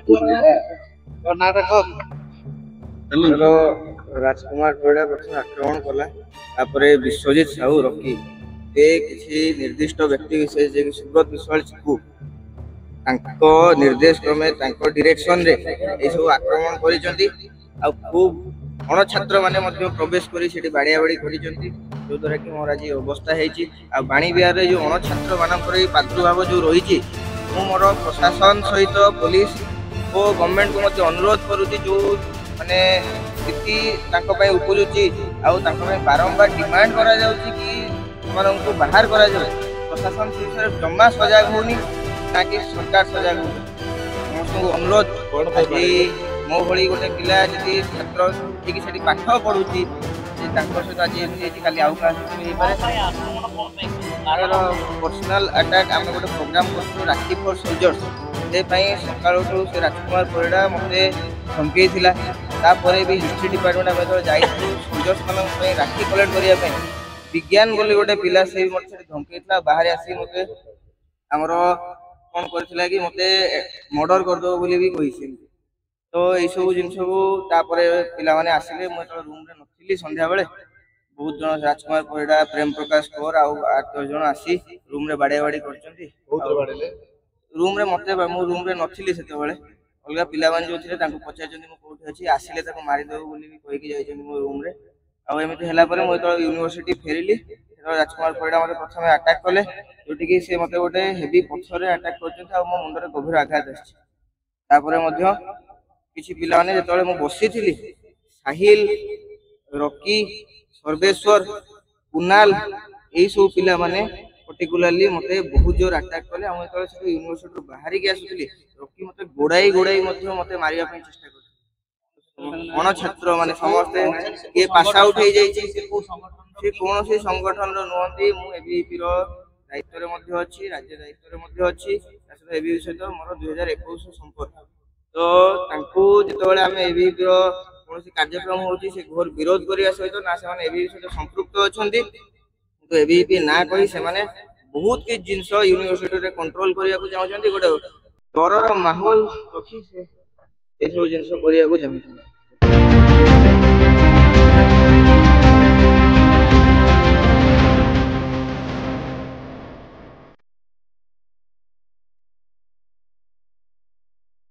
कर्नाटक राजकुमार परिड़ा प्रथम आक्रमण कला विश्वजित साहू रॉकी किसी निर्दिष्ट व्यक्ति विशेष जे सुब्रत विश्वाल चिकू निर्देश क्रमे डायरेक्शन रे ए सब आक्रमण करिसेंती आ खूब अण छात्र माने मध्य प्रवेश करी सेठी बाड़िया बाड़ी करिसेंती जो द्वारा कि मोर आज अवस्था हेची आ बाणी बिहार रे जो अण छात्र मानकर प्रादुर्भाव जो रही मु मोर प्रशासन सहित पुलिस और गवर्नमेंट को मध्य अनुरोध करूची जो माने स्थिति तांको पय उपजुची आ तांको पय बारंबार डिमांड करा जाउची कि को बाहर करा जाए प्रशासन से जमा सजग होनी ताकि सरकार सजग हो समस्त अनुरोध आज मो भली गोटे पिला जी छात्र जी से पाठ पढ़ुची सहित आज खाली आउ पर्सनल अटैक आम गोटे प्रोग्राम कर राखी फॉर सोल्जर्स से सकाल से राजकुमार परिड़ा मत धमकई भी हिस्ट्री डिपार्टमेंट आम जो जाइए सोल्जर्स मान राखी कलेक्ट करने विज्ञान बोली गोटे पिला से मत धमकई बाहर आसी मत आमर कौन कर कि मत मर्डर करदेव बोली भी कही तो यही सब जिनस पिला माने आसिले मुझे रूम रे नथिली संध्या बेले बहुत जन राजकुमार परिड़ा प्रेम प्रकाश कौर आउ 8-10 जन आसी रूम रे बाड़े बाड़ी करचंती रूम रे मते मु रूम रे नथिली सेते बेले अलगा पिला माने जो थिले तांको पचाचंती मु कोठी अछि आसिले ताको मारि देबो बोली भी कहि के जाइछंती मो रूम रे आ एमिति हला परे मु तो यूनिवर्सिटी फेरिली राजकुमार परिड़ा मते प्रथमे अटैक कले जोटी कि से मते गोटे हेवी पत्थर रे अटैक करचंती आ मो मुंडरे गभीर आघात आछि तापरे मध्य किछि पिला माने जेतले मु बसी थिली साहिल रॉकी सर्वेश्वर कुणाल एई सब पिला माने पर्टिकुलरली मते बहुत जोर अटैक कले हम जेतले से यूनिवर्सिटी बाहरी के आसुतली रॉकी मते गोड़ाई मध्य मते मारिया पई चेष्टा कर अण छात्र माने समस्त ये पास आउट हो जाइछि से कौन से संगठन रो नहंती मु एबीपी रो दायित्व रे मध्य अछि राज्य दायित्व रे मध्य अछि तासे एबीपी सहित मोर 2021 संपर्क तो तांको जेतबेले हम एबीपी रो कौन से कार्यक्रम होछि से घोर विरोध करिया सहित ना से माने एबीपी सहित संपृक्त अछंती तो एबीपी ना कहि से माने बहुत के जिंस यूनिवर्सिटी रे कंट्रोल करिया को चाहछंती गोटे डरर माहौल रखी से ए सब जिंस करिया को चाहछंती